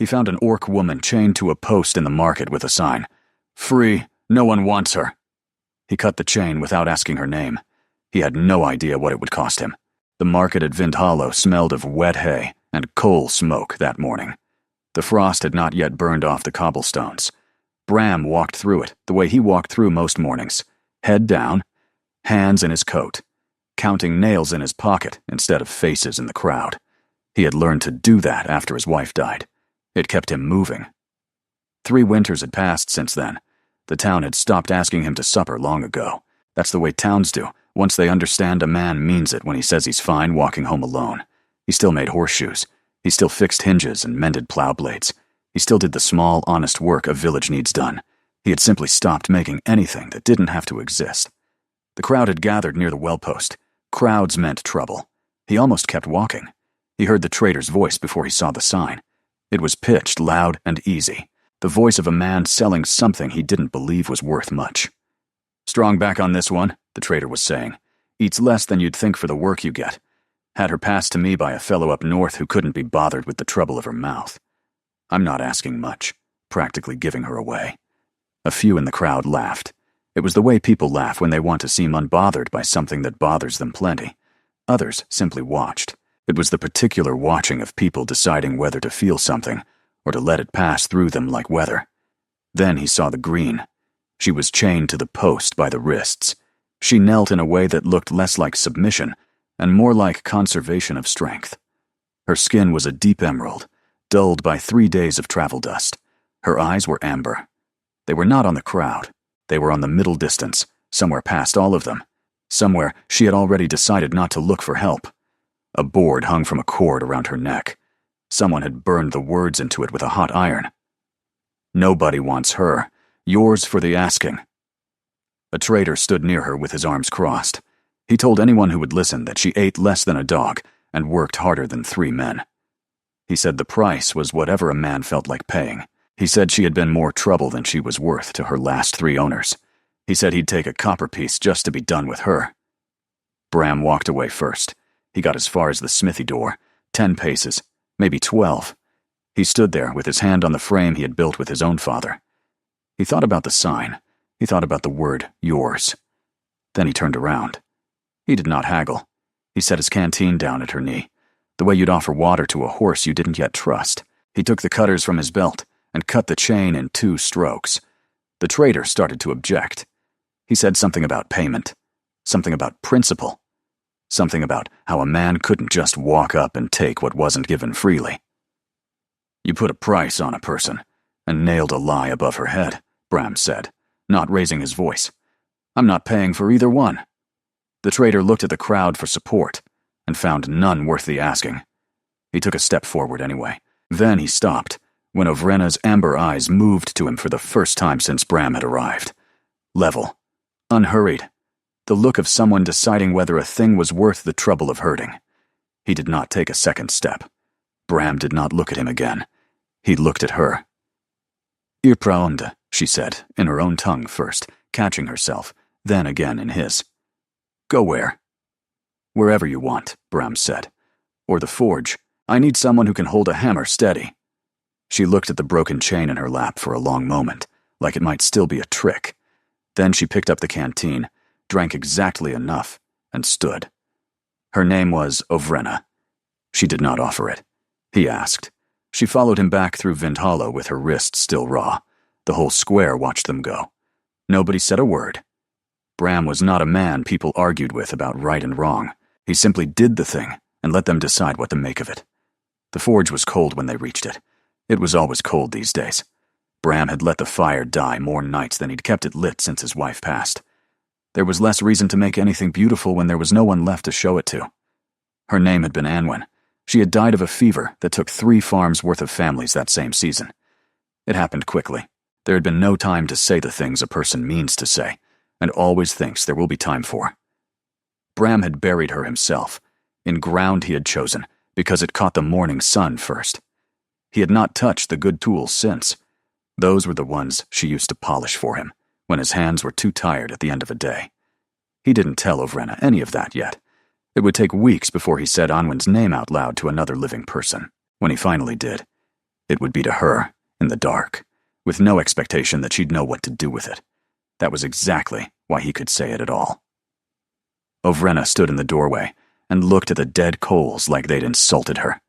He found an orc woman chained to a post in the market with a sign, "Free, no one wants her." He cut the chain without asking her name. He had no idea what it would cost him. The market at Vindhalo smelled of wet hay and coal smoke that morning. The frost had not yet burned off the cobblestones. Bram walked through it the way he walked through most mornings, head down, hands in his coat, counting nails in his pocket instead of faces in the crowd. He had learned to do that after his wife died. It kept him moving. 3 winters had passed since then. The town had stopped asking him to supper long ago. That's the way towns do. Once they understand a man means it when he says he's fine walking home alone. He still made horseshoes. He still fixed hinges and mended plow blades. He still did the small, honest work a village needs done. He had simply stopped making anything that didn't have to exist. The crowd had gathered near the well post. Crowds meant trouble. He almost kept walking. He heard the trader's voice before he saw the sign. It was pitched loud and easy, the voice of a man selling something he didn't believe was worth much. "Strong back on this one," the trader was saying. "Eats less than you'd think for the work you get. Had her passed to me by a fellow up north who couldn't be bothered with the trouble of her mouth. I'm not asking much, practically giving her away." A few in the crowd laughed. It was the way people laugh when they want to seem unbothered by something that bothers them plenty. Others simply watched. It was the particular watching of people deciding whether to feel something or to let it pass through them like weather. Then he saw the green. She was chained to the post by the wrists. She knelt in a way that looked less like submission and more like conservation of strength. Her skin was a deep emerald, dulled by 3 days of travel dust. Her eyes were amber. They were not on the crowd. They were on the middle distance, somewhere past all of them. Somewhere she had already decided not to look for help. A board hung from a cord around her neck. Someone had burned the words into it with a hot iron. "Nobody wants her. Yours for the asking." A trader stood near her with his arms crossed. He told anyone who would listen that she ate less than a dog and worked harder than 3 men. He said the price was whatever a man felt like paying. He said she had been more trouble than she was worth to her last 3 owners. He said he'd take a copper piece just to be done with her. Bram walked away first. He got as far as the smithy door, 10 paces, maybe 12. He stood there with his hand on the frame he had built with his own father. He thought about the sign. He thought about the word, yours. Then he turned around. He did not haggle. He set his canteen down at her knee, the way you'd offer water to a horse you didn't yet trust. He took the cutters from his belt and cut the chain in 2 strokes. The trader started to object. He said something about payment, something about principle, something about how a man couldn't just walk up and take what wasn't given freely. "You put a price on a person and nailed a lie above her head," Bram said, not raising his voice. "I'm not paying for either one." The trader looked at the crowd for support and found none worth the asking. He took a step forward anyway. Then he stopped when Ovrena's amber eyes moved to him for the first time since Bram had arrived. Level, unhurried, the look of someone deciding whether a thing was worth the trouble of hurting. He did not take a second step. Bram did not look at him again. He looked at her. "Irpraonda," she said, in her own tongue first, catching herself, then again in his. "Go where?" "Wherever you want," Bram said. "Or the forge. I need someone who can hold a hammer steady." She looked at the broken chain in her lap for a long moment, like it might still be a trick. Then she picked up the canteen, drank exactly enough, and stood. Her name was Ovrena. She did not offer it. He asked. She followed him back through Vindhalo with her wrists still raw. The whole square watched them go. Nobody said a word. Bram was not a man people argued with about right and wrong. He simply did the thing and let them decide what to make of it. The forge was cold when they reached it. It was always cold these days. Bram had let the fire die more nights than he'd kept it lit since his wife passed. There was less reason to make anything beautiful when there was no one left to show it to. Her name had been Anwen. She had died of a fever that took 3 farms' worth of families that same season. It happened quickly. There had been no time to say the things a person means to say, and always thinks there will be time for. Bram had buried her himself, in ground he had chosen, because it caught the morning sun first. He had not touched the good tools since. Those were the ones she used to polish for him, when his hands were too tired at the end of a day. He didn't tell Ovrena any of that yet. It would take weeks before he said Anwen's name out loud to another living person. When he finally did, It would be to her, in the dark, with no expectation that she'd know what to do with it. That was exactly why he could say it at all. Ovrena stood in the doorway and looked at the dead coals like they'd insulted her.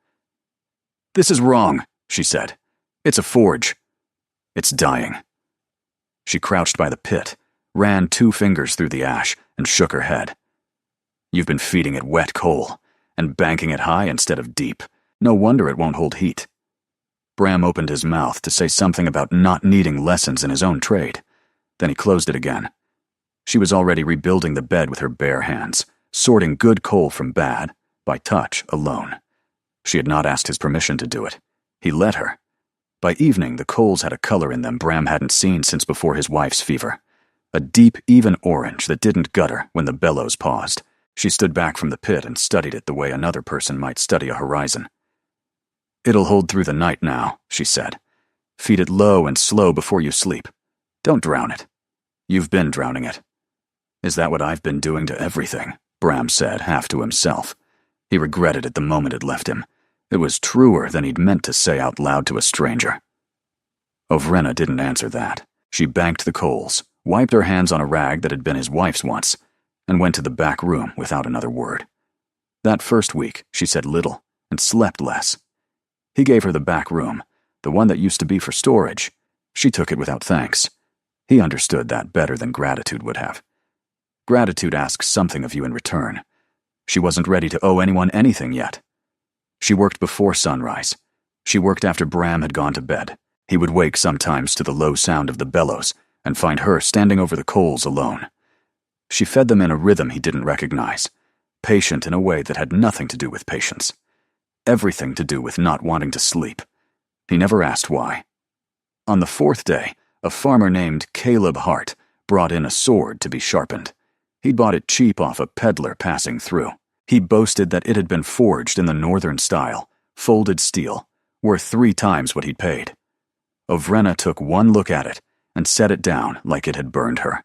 "This is wrong," she said. "It's a forge. It's dying." She crouched by the pit, ran 2 fingers through the ash, and shook her head. "You've been feeding it wet coal, and banking it high instead of deep. No wonder it won't hold heat." Bram opened his mouth to say something about not needing lessons in his own trade. Then he closed it again. She was already rebuilding the bed with her bare hands, sorting good coal from bad, by touch alone. She had not asked his permission to do it. He let her. By evening, the coals had a color in them Bram hadn't seen since before his wife's fever. A deep, even orange that didn't gutter when the bellows paused. She stood back from the pit and studied it the way another person might study a horizon. "It'll hold through the night now," she said. "Feed it low and slow before you sleep. Don't drown it. You've been drowning it." "Is that what I've been doing to everything?" Bram said, half to himself. He regretted it the moment it left him. It was truer than he'd meant to say out loud to a stranger. Ovrena didn't answer that. She banked the coals, wiped her hands on a rag that had been his wife's once, and went to the back room without another word. That first week, she said little and slept less. He gave her the back room, the one that used to be for storage. She took it without thanks. He understood that better than gratitude would have. Gratitude asks something of you in return. She wasn't ready to owe anyone anything yet. She worked before sunrise. She worked after Bram had gone to bed. He would wake sometimes to the low sound of the bellows and find her standing over the coals alone. She fed them in a rhythm he didn't recognize, patient in a way that had nothing to do with patience. Everything to do with not wanting to sleep. He never asked why. On the 4th day, a farmer named Caleb Hart brought in a sword to be sharpened. He'd bought it cheap off a peddler passing through. He boasted that it had been forged in the northern style, folded steel, worth 3 times what he'd paid. Ovrena took one look at it and set it down like it had burned her.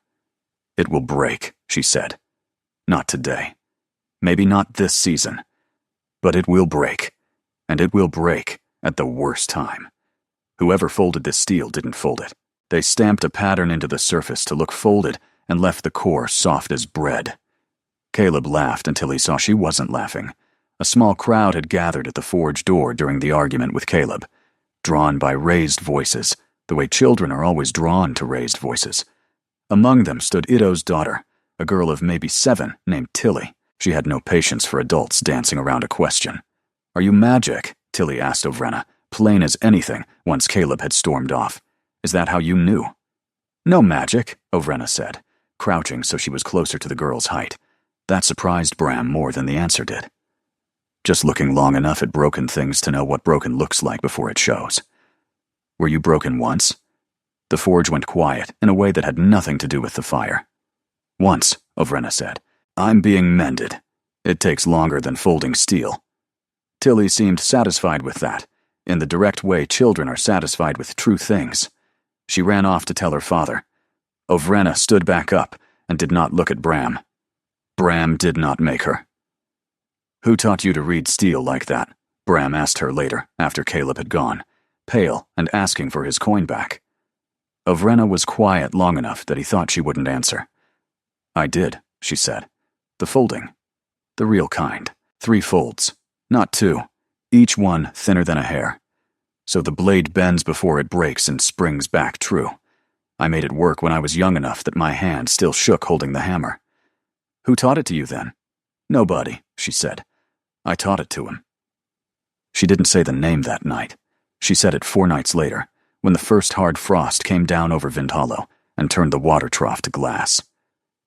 "It will break," she said. "Not today. Maybe not this season. But it will break. And it will break at the worst time. Whoever folded this steel didn't fold it. They stamped a pattern into the surface to look folded and left the core soft as bread." Caleb laughed until he saw she wasn't laughing. A small crowd had gathered at the forge door during the argument with Caleb, drawn by raised voices, the way children are always drawn to raised voices. Among them stood Ido's daughter, a girl of maybe 7 named Tilly. She had no patience for adults dancing around a question. "Are you magic?" Tilly asked Ovrena, plain as anything, once Caleb had stormed off. "Is that how you knew?" "No magic," Ovrena said, crouching so she was closer to the girl's height. That surprised Bram more than the answer did. "Just looking long enough at broken things to know what broken looks like before it shows." "Were you broken once?" The forge went quiet in a way that had nothing to do with the fire. "Once," Ovrena said. "I'm being mended. It takes longer than folding steel." Tilly seemed satisfied with that, in the direct way children are satisfied with true things. She ran off to tell her father. Ovrena stood back up and did not look at Bram. Bram did not make her. "Who taught you to read steel like that?" Bram asked her later, after Caleb had gone, pale and asking for his coin back. Ovrena was quiet long enough that he thought she wouldn't answer. "I did," she said. "The folding. The real kind. 3 folds. Not 2. Each one thinner than a hair. So the blade bends before it breaks and springs back true. I made it work when I was young enough that my hand still shook holding the hammer." "Who taught it to you then?" "Nobody," she said. "I taught it to him." She didn't say the name that night. She said it 4 nights later, when the first hard frost came down over Vindhollow and turned the water trough to glass.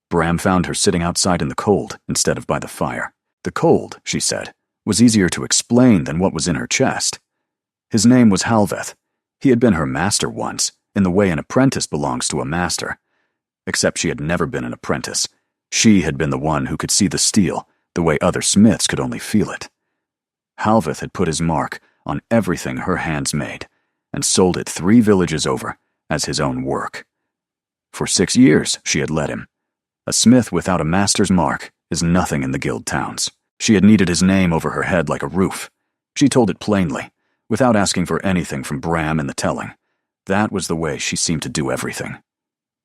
Bram found her sitting outside in the cold instead of by the fire. The cold, she said, was easier to explain than what was in her chest. His name was Halveth. He had been her master once, in the way an apprentice belongs to a master. Except she had never been an apprentice. She had been the one who could see the steel, the way other smiths could only feel it. Halveth had put his mark on everything her hands made, and sold it 3 villages over as his own work. For 6 years she had let him. A smith without a master's mark is nothing in the guild towns. She had needed his name over her head like a roof. She told it plainly, without asking for anything from Bram in the telling. That was the way she seemed to do everything.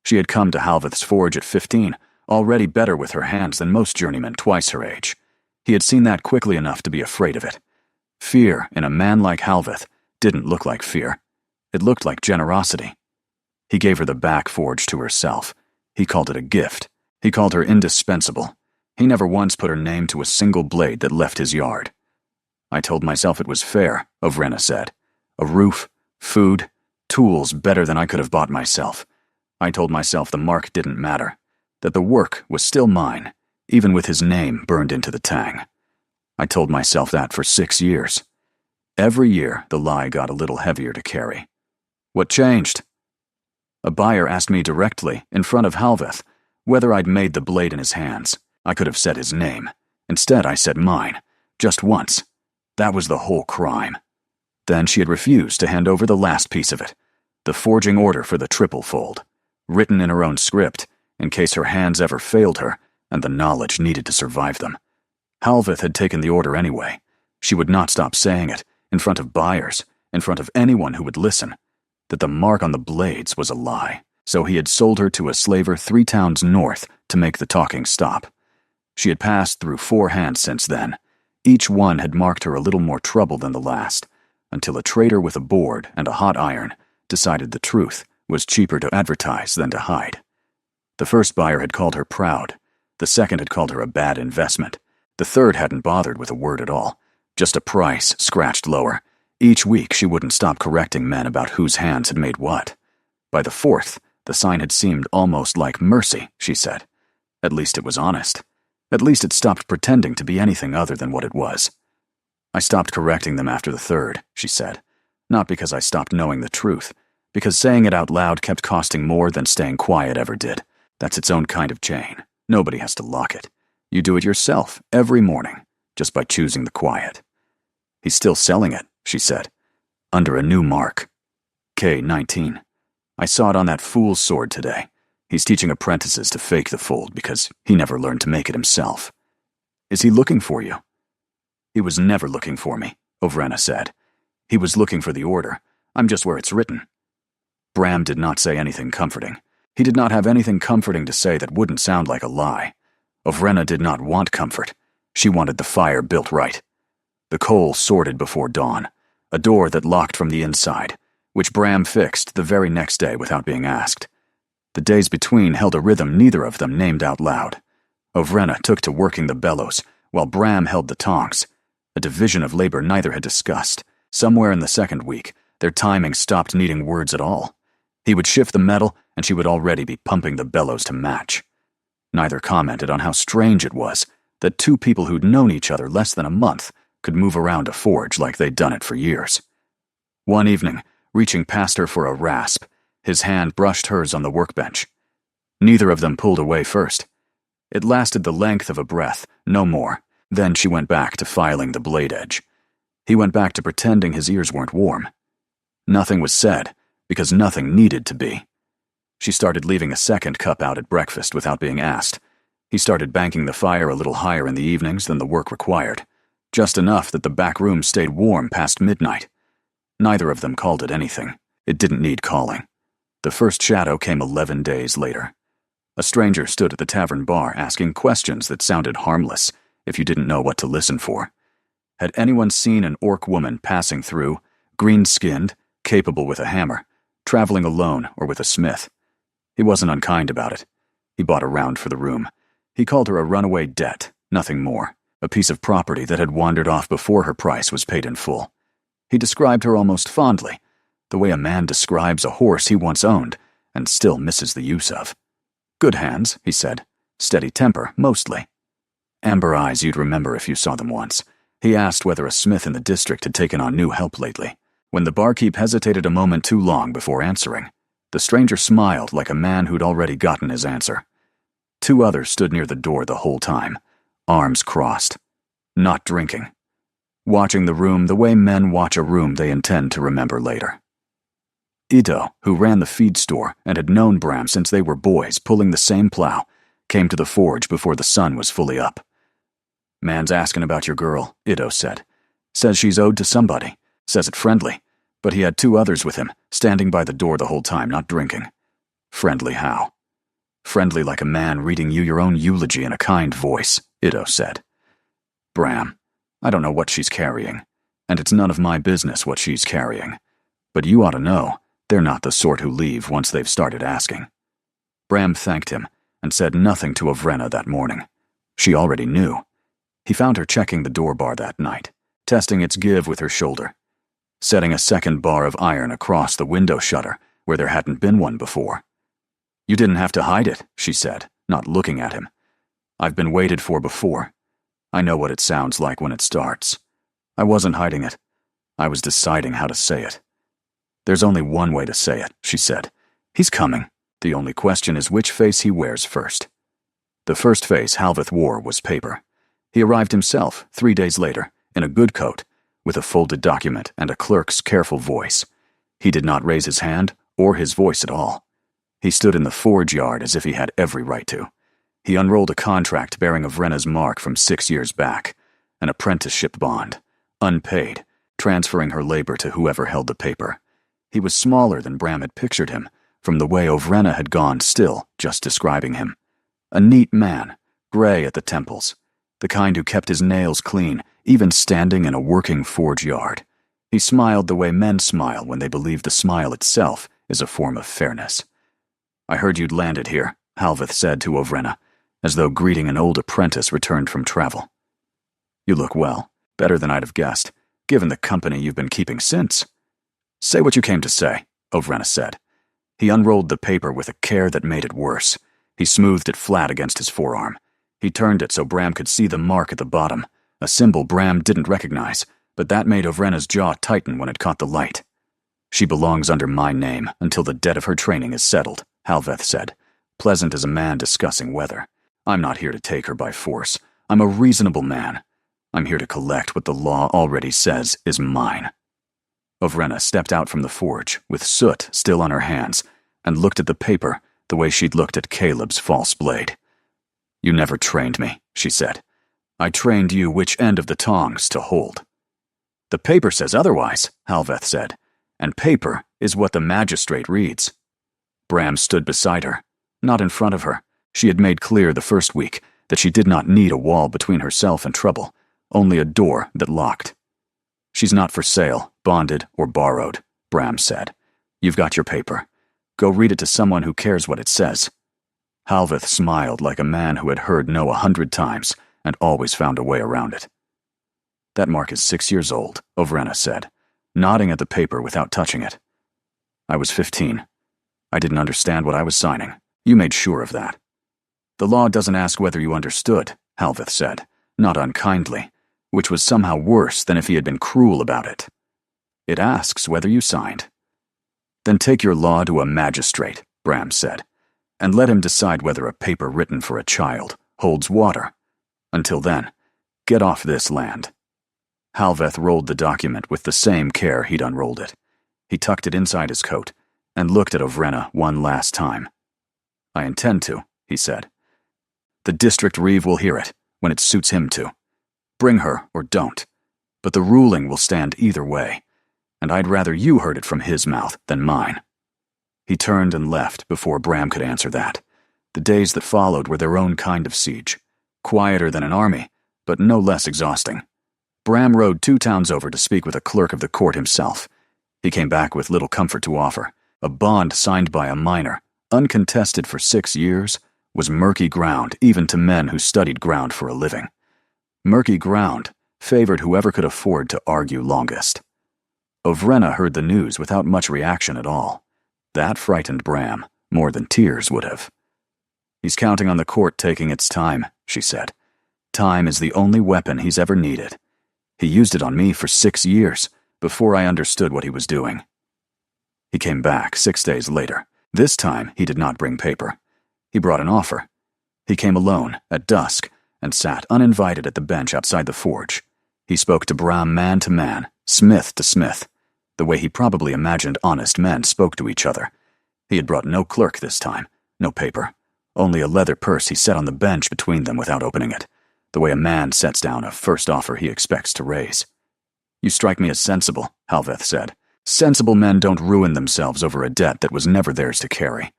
She had come to Halveth's forge at 15, already better with her hands than most journeymen twice her age. He had seen that quickly enough to be afraid of it. Fear in a man like Halveth didn't look like fear. It looked like generosity. He gave her the back forge to herself. He called it a gift. He called her indispensable. He never once put her name to a single blade that left his yard. I told myself it was fair, Ovrena said. A roof, food, tools better than I could have bought myself. I told myself the mark didn't matter, that the work was still mine, even with his name burned into the tang. I told myself that for 6 years. Every year, the lie got a little heavier to carry. What changed? A buyer asked me directly, in front of Halveth, whether I'd made the blade in his hands. I could have said his name. Instead, I said mine, just once. That was the whole crime. Then she had refused to hand over the last piece of it, the forging order for the triple fold, written in her own script, in case her hands ever failed her and the knowledge needed to survive them. Halveth had taken the order anyway. She would not stop saying it, in front of buyers, in front of anyone who would listen, that the mark on the blades was a lie, so he had sold her to a slaver 3 towns north to make the talking stop. She had passed through 4 hands since then. Each one had marked her a little more trouble than the last, until a trader with a board and a hot iron decided the truth was cheaper to advertise than to hide. The first buyer had called her proud. The second had called her a bad investment. The third hadn't bothered with a word at all, just a price scratched lower. Each week she wouldn't stop correcting men about whose hands had made what. By the fourth, the sign had seemed almost like mercy, she said. At least it was honest. At least it stopped pretending to be anything other than what it was. I stopped correcting them after the third, she said. Not because I stopped knowing the truth, because saying it out loud kept costing more than staying quiet ever did. That's its own kind of chain. Nobody has to lock it. You do it yourself, every morning, just by choosing the quiet. He's still selling it, she said, under a new mark. K-19. I saw it on that fool's sword today. He's teaching apprentices to fake the fold because he never learned to make it himself. Is he looking for you? He was never looking for me, Ovrena said. He was looking for the order. I'm just where it's written. Bram did not say anything comforting. He did not have anything comforting to say that wouldn't sound like a lie. Ovrena did not want comfort. She wanted the fire built right. The coal sorted before dawn, a door that locked from the inside, which Bram fixed the very next day without being asked. The days between held a rhythm neither of them named out loud. Ovrena took to working the bellows, while Bram held the tongs, a division of labor neither had discussed. Somewhere in the second week, their timing stopped needing words at all. He would shift the metal, and she would already be pumping the bellows to match. Neither commented on how strange it was that 2 people who'd known each other less than a month could move around a forge like they'd done it for years. One evening, reaching past her for a rasp, his hand brushed hers on the workbench. Neither of them pulled away first. It lasted the length of a breath, no more. Then she went back to filing the blade edge. He went back to pretending his ears weren't warm. Nothing was said, because nothing needed to be. She started leaving a second cup out at breakfast without being asked. He started banking the fire a little higher in the evenings than the work required, just enough that the back room stayed warm past midnight. Neither of them called it anything. It didn't need calling. The first shadow came 11 days later. A stranger stood at the tavern bar asking questions that sounded harmless if you didn't know what to listen for. Had anyone seen an orc woman passing through, green-skinned, capable with a hammer, traveling alone or with a smith? He wasn't unkind about it. He bought a round for the room. He called her a runaway debt, nothing more, a piece of property that had wandered off before her price was paid in full. He described her almost fondly, the way a man describes a horse he once owned and still misses the use of. Good hands, he said. Steady temper, mostly. Amber eyes you'd remember if you saw them once. He asked whether a smith in the district had taken on new help lately. When the barkeep hesitated a moment too long before answering, the stranger smiled like a man who'd already gotten his answer. 2 others stood near the door the whole time, arms crossed, not drinking, watching the room the way men watch a room they intend to remember later. Ito, who ran the feed store and had known Bram since they were boys pulling the same plow, came to the forge before the sun was fully up. "Man's asking about your girl," Ito said. "Says she's owed to somebody. Says it friendly, but he had 2 others with him, standing by the door the whole time, not drinking. Friendly how? Friendly like a man reading you your own eulogy in a kind voice, Ido said. Bram, I don't know what she's carrying, and it's none of my business what she's carrying. But you ought to know, they're not the sort who leave once they've started asking. Bram thanked him and said nothing to Ovrena that morning. She already knew. He found her checking the door bar that night, testing its give with her shoulder, setting a second bar of iron across the window shutter where there hadn't been one before. You didn't have to hide it, she said, not looking at him. I've been waited for before. I know what it sounds like when it starts. I wasn't hiding it. I was deciding how to say it. There's only one way to say it, she said. He's coming. The only question is which face he wears first. The first face Halveth wore was paper. He arrived himself 3 days later, in a good coat, with a folded document and a clerk's careful voice. He did not raise his hand or his voice at all. He stood in the forge yard as if he had every right to. He unrolled a contract bearing Ovrena's mark from 6 years back, an apprenticeship bond, unpaid, transferring her labor to whoever held the paper. He was smaller than Bram had pictured him, from the way Ovrena had gone still, just describing him. A neat man, gray at the temples, the kind who kept his nails clean, even standing in a working forge yard. He smiled the way men smile when they believe the smile itself is a form of fairness. I heard you'd landed here, Halveth said to Ovrena, as though greeting an old apprentice returned from travel. You look well, better than I'd have guessed, given the company you've been keeping since. Say what you came to say, Ovrena said. He unrolled the paper with a care that made it worse. He smoothed it flat against his forearm. He turned it so Bram could see the mark at the bottom, a symbol Bram didn't recognize, but that made Ovrena's jaw tighten when it caught the light. She belongs under my name until the debt of her training is settled, Halveth said, pleasant as a man discussing weather. I'm not here to take her by force. I'm a reasonable man. I'm here to collect what the law already says is mine. Ovrena stepped out from the forge, with soot still on her hands, and looked at the paper the way she'd looked at Caleb's false blade. You never trained me, she said. I trained you which end of the tongs to hold. The paper says otherwise, Halveth said, and paper is what the magistrate reads. Bram stood beside her, not in front of her. She had made clear the first week that she did not need a wall between herself and trouble, only a door that locked. She's not for sale, bonded, or borrowed, Bram said. You've got your paper. Go read it to someone who cares what it says. Halveth smiled like a man who had heard no 100 times and always found a way around it. That mark is 6 years old, Ovrena said, nodding at the paper without touching it. I was 15. I didn't understand what I was signing. You made sure of that. The law doesn't ask whether you understood, Halveth said, not unkindly, which was somehow worse than if he had been cruel about it. It asks whether you signed. Then take your law to a magistrate, Bram said, and let him decide whether a paper written for a child holds water. Until then, get off this land. Halveth rolled the document with the same care he'd unrolled it. He tucked it inside his coat and looked at Ovrena one last time. I intend to, he said. The district reeve will hear it when it suits him to. Bring her or don't, but the ruling will stand either way, and I'd rather you heard it from his mouth than mine. He turned and left before Bram could answer that. The days that followed were their own kind of siege, quieter than an army, but no less exhausting. Bram rode 2 towns over to speak with a clerk of the court himself. He came back with little comfort to offer. A bond signed by a minor, uncontested for 6 years, was murky ground even to men who studied ground for a living. Murky ground favored whoever could afford to argue longest. Ovrena heard the news without much reaction at all. That frightened Bram more than tears would have. He's counting on the court taking its time, she said. Time is the only weapon he's ever needed. He used it on me for 6 years before I understood what he was doing. He came back 6 days later. This time he did not bring paper. He brought an offer. He came alone, at dusk, and sat uninvited at the bench outside the forge. He spoke to Bram man to man, smith to smith, the way he probably imagined honest men spoke to each other. He had brought no clerk this time, no paper, only a leather purse he set on the bench between them without opening it, the way a man sets down a first offer he expects to raise. You strike me as sensible, Halveth said. Sensible men don't ruin themselves over a debt that was never theirs to carry.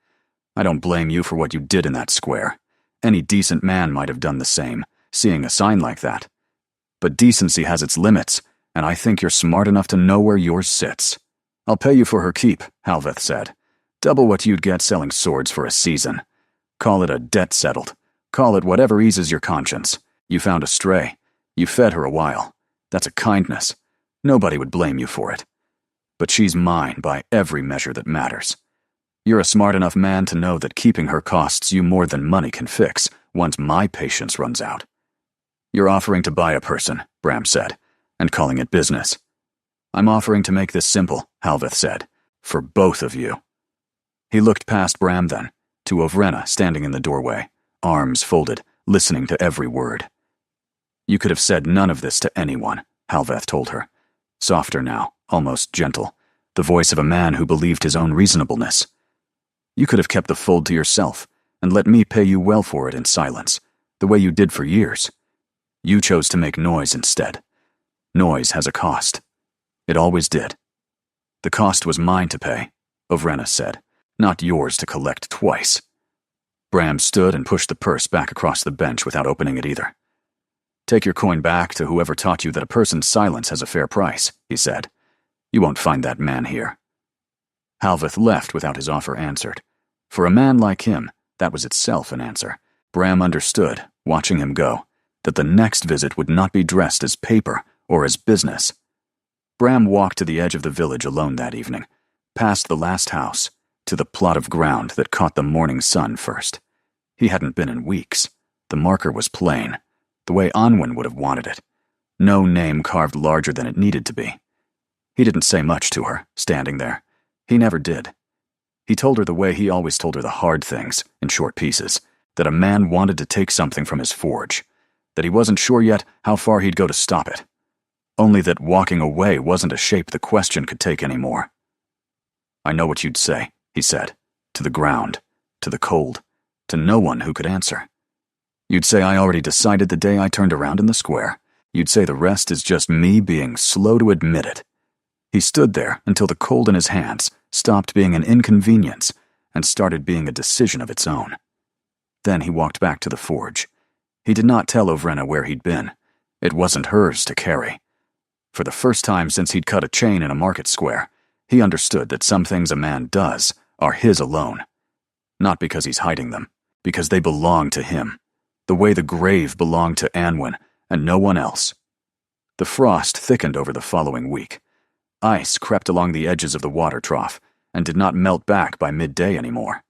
I don't blame you for what you did in that square. Any decent man might have done the same, seeing a sign like that. But decency has its limits, and I think you're smart enough to know where yours sits. I'll pay you for her keep, Halveth said. Double what you'd get selling swords for a season. Call it a debt settled. Call it whatever eases your conscience. You found a stray. You fed her a while. That's a kindness. Nobody would blame you for it. But she's mine by every measure that matters. You're a smart enough man to know that keeping her costs you more than money can fix once my patience runs out. You're offering to buy a person, Bram said, and calling it business. I'm offering to make this simple, Halveth said, for both of you. He looked past Bram then, to Ovrena standing in the doorway, arms folded, listening to every word. You could have said none of this to anyone, Halveth told her. Softer now, almost gentle, the voice of a man who believed his own reasonableness. You could have kept the fold to yourself, and let me pay you well for it in silence, the way you did for years. You chose to make noise instead. Noise has a cost. It always did. The cost was mine to pay, Ovrena said, not yours to collect twice. Bram stood and pushed the purse back across the bench without opening it either. Take your coin back to whoever taught you that a person's silence has a fair price, he said. You won't find that man here. Halveth left without his offer answered. For a man like him, that was itself an answer. Bram understood, watching him go, that the next visit would not be dressed as paper or as business. Bram walked to the edge of the village alone that evening, past the last house, to the plot of ground that caught the morning sun first. He hadn't been in weeks. The marker was plain, the way Anwen would have wanted it. No name carved larger than it needed to be. He didn't say much to her, standing there. He never did. He told her the way he always told her the hard things, in short pieces, that a man wanted to take something from his forge, that he wasn't sure yet how far he'd go to stop it. Only that walking away wasn't a shape the question could take anymore. I know what you'd say, he said, to the ground, to the cold, to no one who could answer. You'd say I already decided the day I turned around in the square. You'd say the rest is just me being slow to admit it. He stood there until the cold in his hands stopped being an inconvenience and started being a decision of its own. Then he walked back to the forge. He did not tell Ovrena where he'd been. It wasn't hers to carry. For the first time since he'd cut a chain in a market square, he understood that some things a man does are his alone. Not because he's hiding them, because they belong to him, the way the grave belonged to Anwen and no one else. The frost thickened over the following week. Ice crept along the edges of the water trough and did not melt back by midday anymore.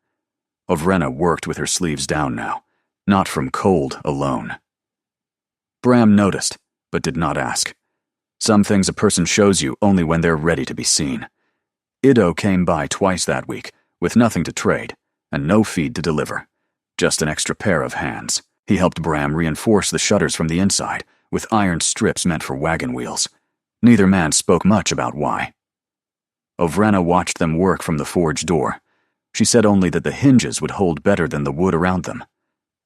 Ovrena worked with her sleeves down now, not from cold alone. Bram noticed, but did not ask. Some things a person shows you only when they're ready to be seen. Ido came by twice that week, with nothing to trade, and no feed to deliver. Just an extra pair of hands. He helped Bram reinforce the shutters from the inside, with iron strips meant for wagon wheels. Neither man spoke much about why. Ovrena watched them work from the forge door. She said only that the hinges would hold better than the wood around them.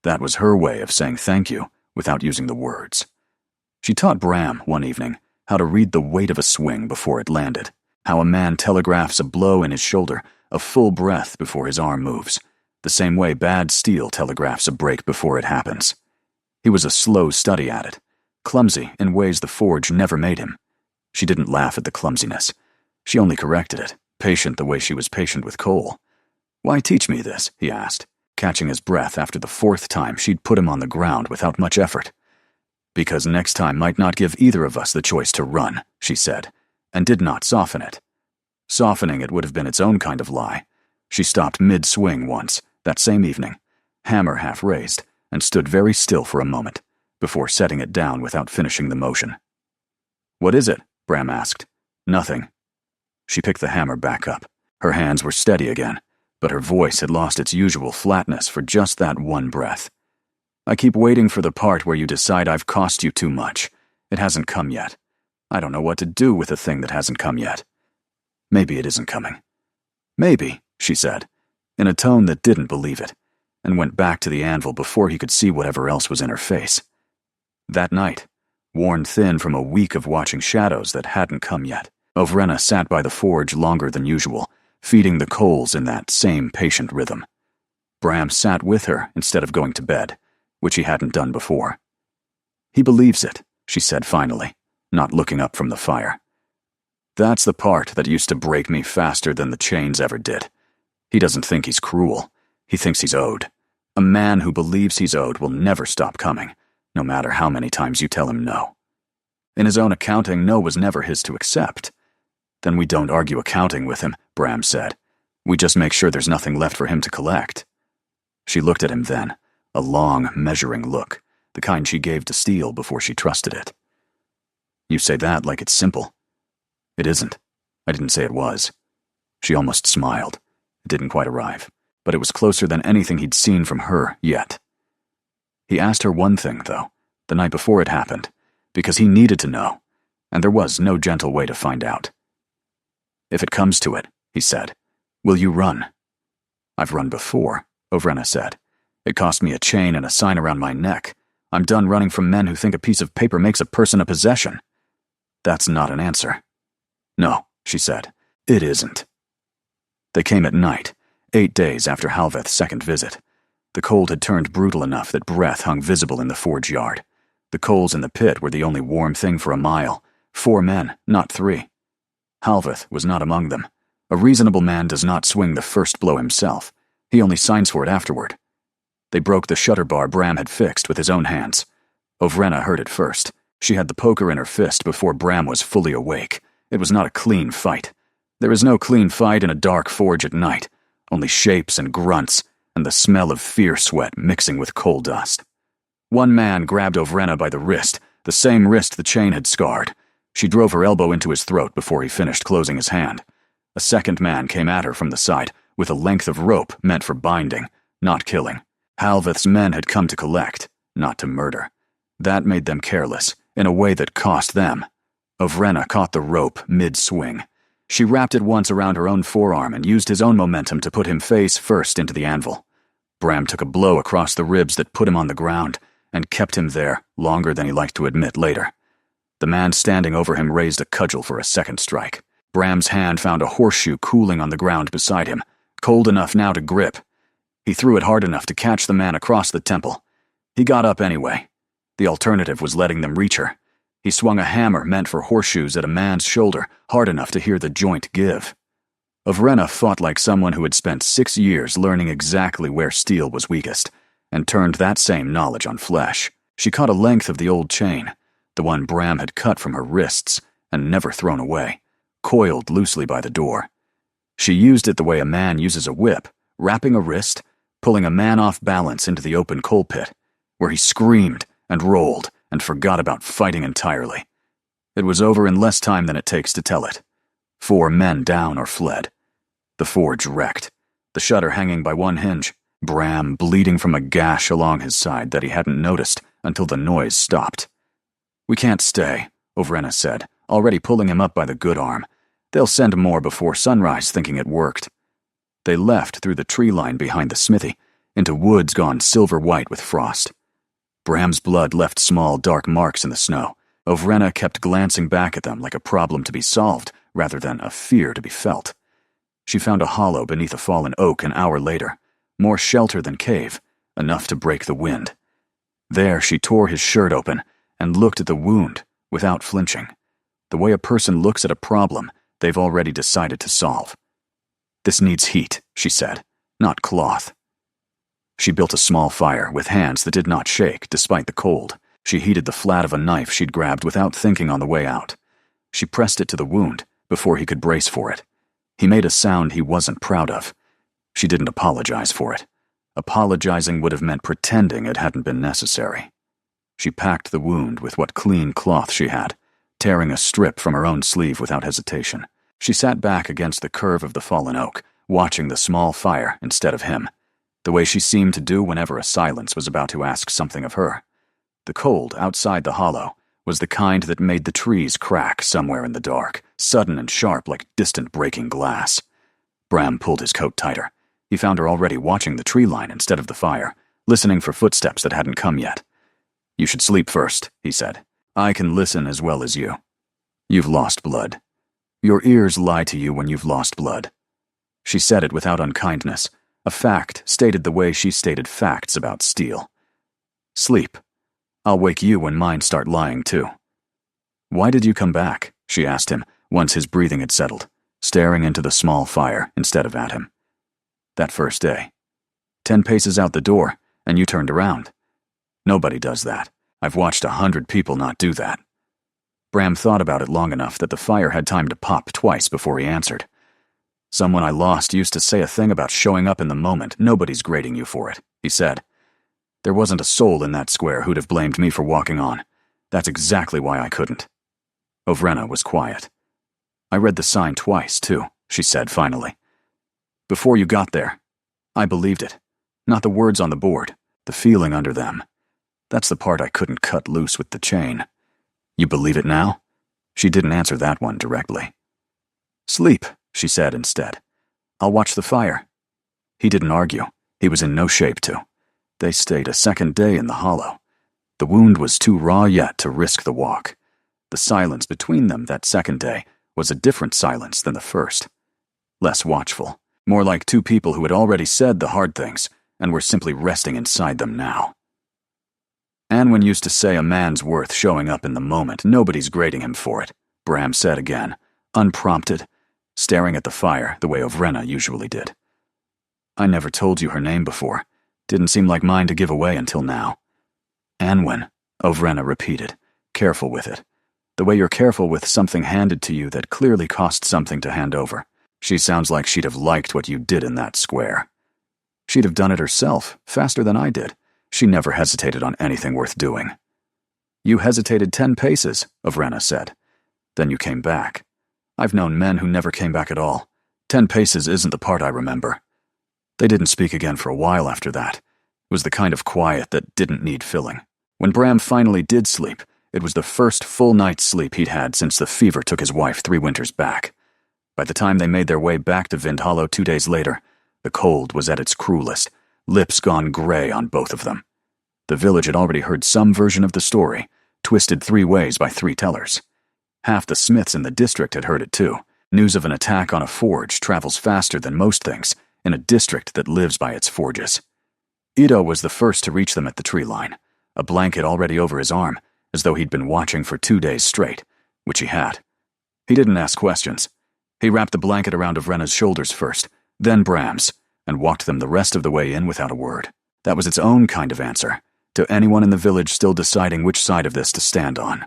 That was her way of saying thank you, without using the words. She taught Bram, one evening, how to read the weight of a swing before it landed, how a man telegraphs a blow in his shoulder, a full breath before his arm moves, the same way bad steel telegraphs a break before it happens. He was a slow study at it, clumsy in ways the forge never made him. She didn't laugh at the clumsiness. She only corrected it, patient the way she was patient with Cole. Why teach me this? He asked, catching his breath after the fourth time she'd put him on the ground without much effort. Because next time might not give either of us the choice to run, she said, and did not soften it. Softening it would have been its own kind of lie. She stopped mid-swing once, that same evening, hammer half raised, and stood very still for a moment, before setting it down without finishing the motion. What is it? Bram asked. Nothing. She picked the hammer back up. Her hands were steady again, but her voice had lost its usual flatness for just that one breath. I keep waiting for the part where you decide I've cost you too much. It hasn't come yet. I don't know what to do with a thing that hasn't come yet. Maybe it isn't coming. Maybe, she said, in a tone that didn't believe it, and went back to the anvil before he could see whatever else was in her face. That night, worn thin from a week of watching shadows that hadn't come yet. Ovrena sat by the forge longer than usual, feeding the coals in that same patient rhythm. Bram sat with her instead of going to bed, which he hadn't done before. "He believes it," she said finally, not looking up from the fire. "That's the part that used to break me faster than the chains ever did. He doesn't think he's cruel. He thinks he's owed. A man who believes he's owed will never stop coming, no matter how many times you tell him no. In his own accounting, no was never his to accept. Then we don't argue accounting with him," Bram said. "We just make sure there's nothing left for him to collect." She looked at him then, a long, measuring look, the kind she gave to Steele before she trusted it. "You say that like it's simple." "It isn't. I didn't say it was." She almost smiled. It didn't quite arrive, but it was closer than anything he'd seen from her yet. He asked her one thing, though, the night before it happened, because he needed to know, and there was no gentle way to find out. "If it comes to it," he said, "will you run?" "I've run before," Ovrena said. "It cost me a chain and a sign around my neck. I'm done running from men who think a piece of paper makes a person a possession." "That's not an answer." "No," she said, "it isn't." They came at night, 8 days after Halveth's second visit. The cold had turned brutal enough that breath hung visible in the forge yard. The coals in the pit were the only warm thing for a mile. 4 men, not 3. Halveth was not among them. A reasonable man does not swing the first blow himself. He only signs for it afterward. They broke the shutter bar Bram had fixed with his own hands. Ovrena heard it first. She had the poker in her fist before Bram was fully awake. It was not a clean fight. There is no clean fight in a dark forge at night, only shapes and grunts, and the smell of fear sweat mixing with coal dust. One man grabbed Ovrena by the wrist, the same wrist the chain had scarred. She drove her elbow into his throat before he finished closing his hand. A second man came at her from the side, with a length of rope meant for binding, not killing. Halveth's men had come to collect, not to murder. That made them careless, in a way that cost them. Ovrena caught the rope mid-swing. She wrapped it once around her own forearm and used his own momentum to put him face first into the anvil. Bram took a blow across the ribs that put him on the ground, and kept him there longer than he liked to admit later. The man standing over him raised a cudgel for a second strike. Bram's hand found a horseshoe cooling on the ground beside him, cold enough now to grip. He threw it hard enough to catch the man across the temple. He got up anyway. The alternative was letting them reach her. He swung a hammer meant for horseshoes at a man's shoulder, hard enough to hear the joint give. Ovrena fought like someone who had spent 6 years learning exactly where steel was weakest, and turned that same knowledge on flesh. She caught a length of the old chain, the one Bram had cut from her wrists and never thrown away, coiled loosely by the door. She used it the way a man uses a whip, wrapping a wrist, pulling a man off balance into the open coal pit, where he screamed and rolled and forgot about fighting entirely. It was over in less time than it takes to tell it. 4 men down or fled. The forge wrecked, the shutter hanging by one hinge, Bram bleeding from a gash along his side that he hadn't noticed until the noise stopped. "We can't stay," Ovrena said, already pulling him up by the good arm. "They'll send more before sunrise thinking it worked." They left through the tree line behind the smithy, into woods gone silver-white with frost. Bram's blood left small, dark marks in the snow. Ovrena kept glancing back at them like a problem to be solved rather than a fear to be felt. She found a hollow beneath a fallen oak an hour later, more shelter than cave, enough to break the wind. There she tore his shirt open and looked at the wound without flinching, the way a person looks at a problem they've already decided to solve. "This needs heat," she said, "not cloth." She built a small fire with hands that did not shake despite the cold. She heated the flat of a knife she'd grabbed without thinking on the way out. She pressed it to the wound before he could brace for it. He made a sound he wasn't proud of. She didn't apologize for it. Apologizing would have meant pretending it hadn't been necessary. She packed the wound with what clean cloth she had, tearing a strip from her own sleeve without hesitation. She sat back against the curve of the fallen oak, watching the small fire instead of him, the way she seemed to do whenever a silence was about to ask something of her. The cold outside the hollow was the kind that made the trees crack somewhere in the dark, sudden and sharp like distant breaking glass. Bram pulled his coat tighter. He found her already watching the tree line instead of the fire, listening for footsteps that hadn't come yet. "You should sleep first," he said. I can listen as well as you. You've lost blood. Your ears lie to you when you've lost blood. She said it without unkindness, a fact stated the way she stated facts about Steele. Sleep. I'll wake you when mine start lying too. Why did you come back? She asked him, once his breathing had settled, staring into the small fire instead of at him. That first day. 10 paces out the door, and you turned around. Nobody does that. I've watched 100 people not do that. Bram thought about it long enough that the fire had time to pop twice before he answered. Someone I lost used to say a thing about showing up in the moment. Nobody's grading you for it, he said. There wasn't a soul in that square who'd have blamed me for walking on. That's exactly why I couldn't. Ovrena was quiet. I read the sign twice, too, she said finally. Before you got there, I believed it. Not the words on the board, the feeling under them. That's the part I couldn't cut loose with the chain. You believe it now? She didn't answer that one directly. Sleep, she said instead. I'll watch the fire. He didn't argue. He was in no shape to. They stayed a second day in the hollow. The wound was too raw yet to risk the walk. The silence between them that second day was a different silence than the first. Less watchful, more like two people who had already said the hard things and were simply resting inside them now. Anwen used to say a man's worth showing up in the moment. Nobody's grading him for it, Bram said again, unprompted, staring at the fire the way Ovrena usually did. I never told you her name before. Didn't seem like mine to give away until now. Anwen, Ovrena repeated, careful with it. The way you're careful with something handed to you that clearly cost something to hand over. She sounds like she'd have liked what you did in that square. She'd have done it herself, faster than I did. She never hesitated on anything worth doing. You hesitated 10 paces, Ovrena said. Then you came back. I've known men who never came back at all. 10 paces isn't the part I remember. They didn't speak again for a while after that. It was the kind of quiet that didn't need filling. When Bram finally did sleep, it was the first full night's sleep he'd had since the fever took his wife 3 winters back. By the time they made their way back to Vind Hollow 2 days later, the cold was at its cruelest, lips gone gray on both of them. The village had already heard some version of the story, twisted 3 ways by 3 tellers. Half the smiths in the district had heard it too. News of an attack on a forge travels faster than most things in a district that lives by its forges. Ito was the first to reach them at the tree line, a blanket already over his arm, as though he'd been watching for 2 days straight, which he had. He didn't ask questions. He wrapped the blanket around Ovrena's shoulders first, then Bram's, and walked them the rest of the way in without a word. That was its own kind of answer, to anyone in the village still deciding which side of this to stand on.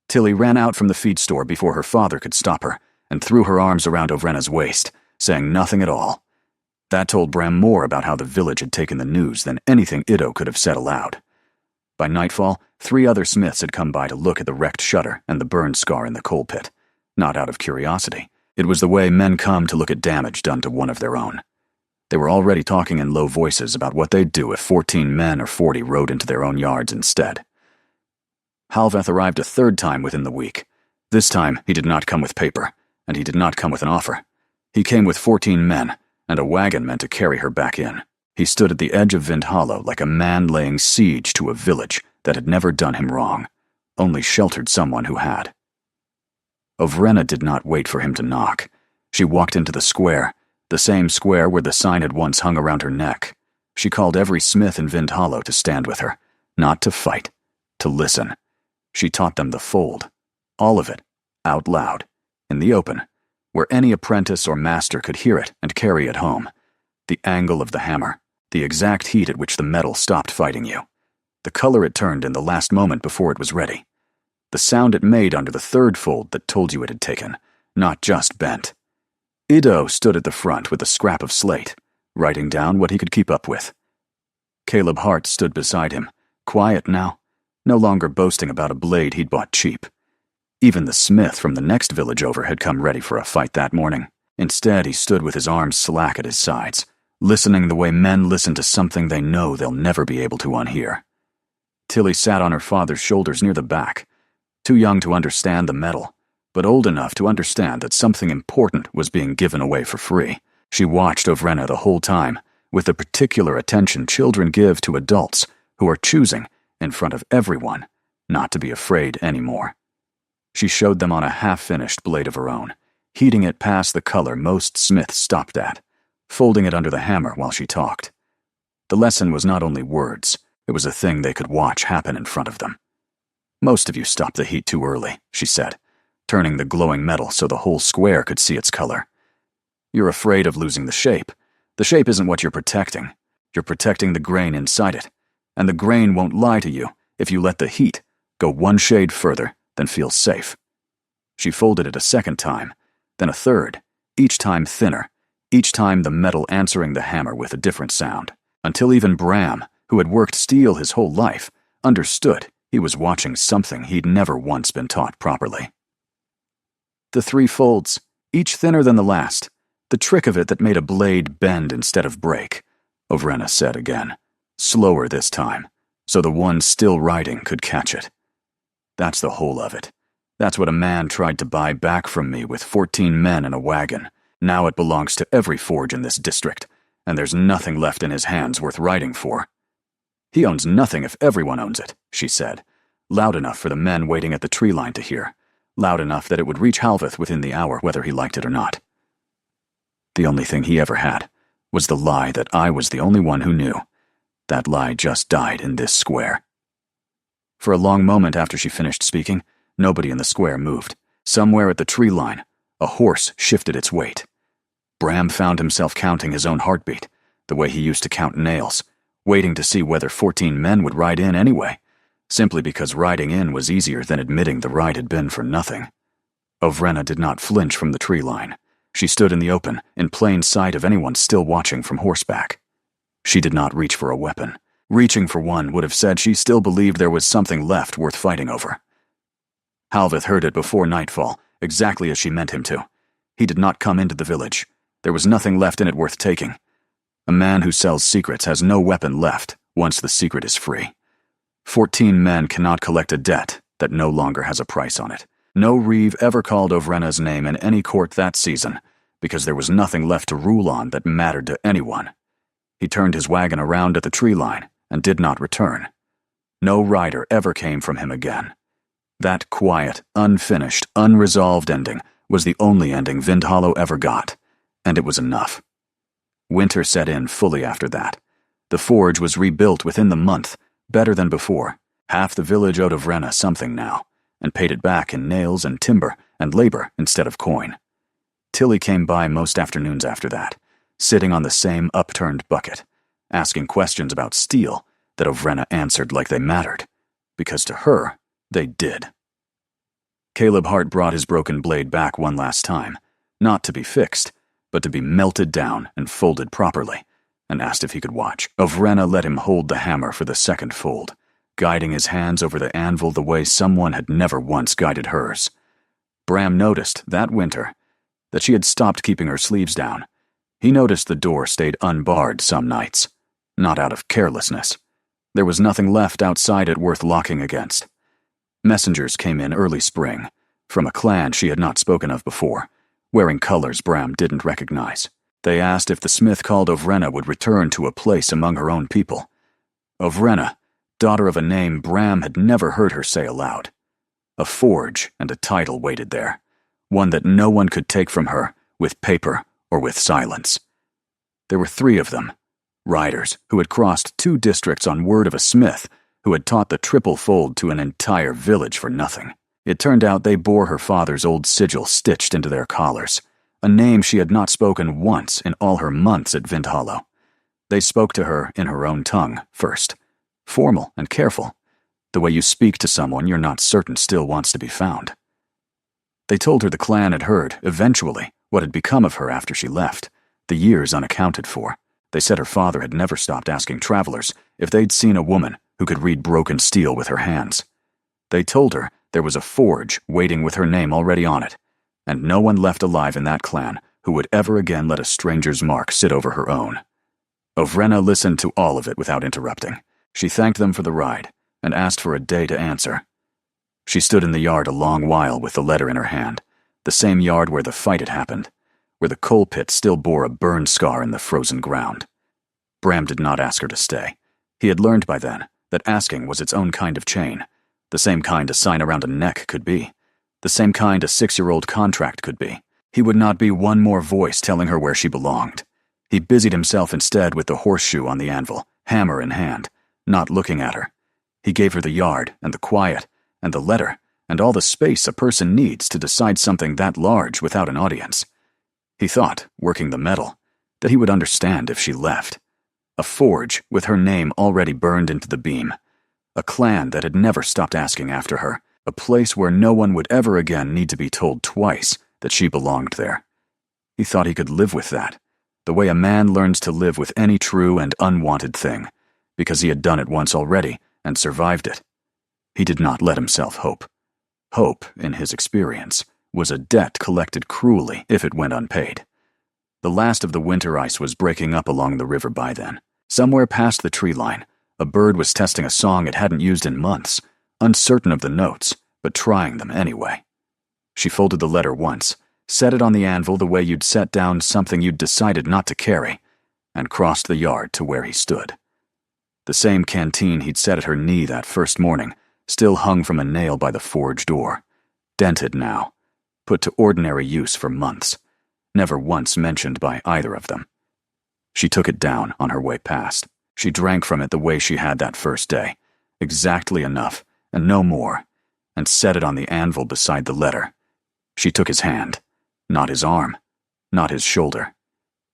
Tilly ran out from the feed store before her father could stop her, and threw her arms around Ovrena's waist, saying nothing at all. That told Bram more about how the village had taken the news than anything Ito could have said aloud. By nightfall, 3 other smiths had come by to look at the wrecked shutter and the burn scar in the coal pit, not out of curiosity. It was the way men come to look at damage done to one of their own. They were already talking in low voices about what they'd do if 14 men or 40 rode into their own yards instead. Halveth arrived a 3rd time within the week. This time, he did not come with paper, and he did not come with an offer. He came with 14 men, and a wagon meant to carry her back in. He stood at the edge of Vind Hollow like a man laying siege to a village that had never done him wrong, only sheltered someone who had. Ovrena did not wait for him to knock. She walked into the square, the same square where the sign had once hung around her neck. She called every smith in Vind Hollow to stand with her, not to fight, to listen. She taught them the fold, all of it, out loud, in the open, where any apprentice or master could hear it and carry it home. The angle of the hammer, the exact heat at which the metal stopped fighting you, the color it turned in the last moment before it was ready, the sound it made under the 3rd fold that told you it had taken, not just bent. Ito stood at the front with a scrap of slate, writing down what he could keep up with. Caleb Hart stood beside him, quiet now, no longer boasting about a blade he'd bought cheap. Even the smith from the next village over had come ready for a fight that morning. Instead, he stood with his arms slack at his sides, listening the way men listen to something they know they'll never be able to unhear. Tilly sat on her father's shoulders near the back, too young to understand the metal, but old enough to understand that something important was being given away for free. She watched Ovrena the whole time, with the particular attention children give to adults who are choosing, in front of everyone, not to be afraid anymore. She showed them on a half-finished blade of her own, heating it past the color most smiths stopped at, folding it under the hammer while she talked. The lesson was not only words, it was a thing they could watch happen in front of them. "Most of you stopped the heat too early," she said, turning the glowing metal so the whole square could see its color. "You're afraid of losing the shape. The shape isn't what you're protecting. You're protecting the grain inside it, and the grain won't lie to you if you let the heat go one shade further than feels safe." She folded it a second time, then a third, each time thinner, each time the metal answering the hammer with a different sound, until even Bram, who had worked steel his whole life, understood he was watching something he'd never once been taught properly. "The 3 folds, each thinner than the last, the trick of it that made a blade bend instead of break," Ovrena said again, slower this time, so the one still riding could catch it. "That's the whole of it. That's what a man tried to buy back from me with 14 men in a wagon. Now it belongs to every forge in this district, and there's nothing left in his hands worth riding for." "He owns nothing if everyone owns it," she said, loud enough for the men waiting at the tree line to hear, loud enough that it would reach Halveth within the hour whether he liked it or not. "The only thing he ever had was the lie that I was the only one who knew. That lie just died in this square." For a long moment after she finished speaking, nobody in the square moved. Somewhere at the tree line, a horse shifted its weight. Bram found himself counting his own heartbeat, the way he used to count nails, waiting to see whether 14 men would ride in anyway, simply because riding in was easier than admitting the ride had been for nothing. Ovrena did not flinch from the tree line. She stood in the open, in plain sight of anyone still watching from horseback. She did not reach for a weapon. Reaching for one would have said she still believed there was something left worth fighting over. Halveth heard it before nightfall, exactly as she meant him to. He did not come into the village. There was nothing left in it worth taking. A man who sells secrets has no weapon left once the secret is free. 14 men cannot collect a debt that no longer has a price on it. No reeve ever called Ovrena's name in any court that season, because there was nothing left to rule on that mattered to anyone. He turned his wagon around at the tree line and did not return. No rider ever came from him again. That quiet, unfinished, unresolved ending was the only ending Vindhalo ever got, and it was enough. Winter set in fully after that. The forge was rebuilt within the month, better than before. Half the village owed Ovrena something now, and paid it back in nails and timber and labor instead of coin. Tilly came by most afternoons after that, sitting on the same upturned bucket, asking questions about steel that Ovrena answered like they mattered, because to her, they did. Caleb Hart brought his broken blade back one last time, not to be fixed, but to be melted down and folded properly, and asked if he could watch. Ovrena let him hold the hammer for the second fold, guiding his hands over the anvil the way someone had never once guided hers. Bram noticed, that winter, that she had stopped keeping her sleeves down. He noticed the door stayed unbarred some nights, not out of carelessness. There was nothing left outside it worth locking against. Messengers came in early spring, from a clan she had not spoken of before, wearing colors Bram didn't recognize. They asked if the smith called Ovrena would return to a place among her own people. Ovrena, daughter of a name Bram had never heard her say aloud. A forge and a title waited there, one that no one could take from her with paper or with silence. There were 3 of them, riders who had crossed 2 districts on word of a smith who had taught the triple fold to an entire village for nothing. It turned out they bore her father's old sigil stitched into their collars, a name she had not spoken once in all her months at Vindhalo. They spoke to her in her own tongue first, formal and careful, the way you speak to someone you're not certain still wants to be found. They told her the clan had heard, eventually, what had become of her after she left, the years unaccounted for. They said her father had never stopped asking travelers if they'd seen a woman who could read broken steel with her hands. They told her there was a forge waiting with her name already on it, and no one left alive in that clan who would ever again let a stranger's mark sit over her own. Ovrena listened to all of it without interrupting. She thanked them for the ride, and asked for a day to answer. She stood in the yard a long while with the letter in her hand, the same yard where the fight had happened, where the coal pit still bore a burn scar in the frozen ground. Bram did not ask her to stay. He had learned by then that asking was its own kind of chain, The same kind a sign around a neck could be. The same kind a 6-year-old contract could be. He would not be one more voice telling her where she belonged. He busied himself instead with the horseshoe on the anvil, hammer in hand, not looking at her. He gave her the yard, and the quiet, and the letter, and all the space a person needs to decide something that large without an audience. He thought, working the metal, that he would understand if she left. A forge with her name already burned into the beam. A clan that had never stopped asking after her. A place where no one would ever again need to be told twice that she belonged there. He thought he could live with that, the way a man learns to live with any true and unwanted thing, because he had done it once already and survived it. He did not let himself hope. Hope, in his experience, was a debt collected cruelly if it went unpaid. The last of the winter ice was breaking up along the river by then. Somewhere past the tree line, a bird was testing a song it hadn't used in months, uncertain of the notes, but trying them anyway. She folded the letter once, set it on the anvil the way you'd set down something you'd decided not to carry, and crossed the yard to where he stood. The same canteen he'd set at her knee that first morning still hung from a nail by the forge door, dented now, put to ordinary use for months, never once mentioned by either of them. She took it down on her way past. She drank from it the way she had that first day, exactly enough, and no more, and set it on the anvil beside the letter. She took his hand, not his arm, not his shoulder.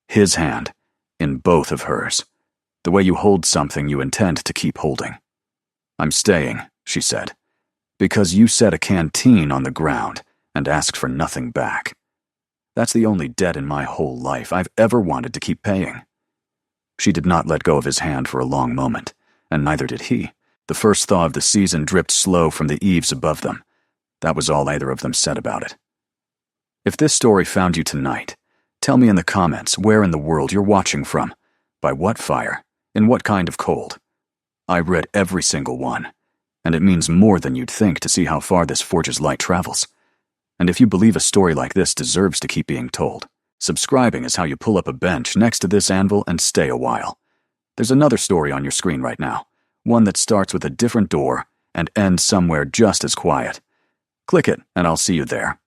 His hand, in both of hers, the way you hold something you intend to keep holding. "I'm staying," she said, "because you set a canteen on the ground and asked for nothing back. That's the only debt in my whole life I've ever wanted to keep paying." She did not let go of his hand for a long moment, and neither did he. The first thaw of the season dripped slow from the eaves above them. That was all either of them said about it. If this story found you tonight, tell me in the comments where in the world you're watching from, by what fire, in what kind of cold. I read every single one, and it means more than you'd think to see how far this forge's light travels. And if you believe a story like this deserves to keep being told, subscribing is how you pull up a bench next to this anvil and stay a while. There's another story on your screen right now, one that starts with a different door and ends somewhere just as quiet. Click it, and I'll see you there.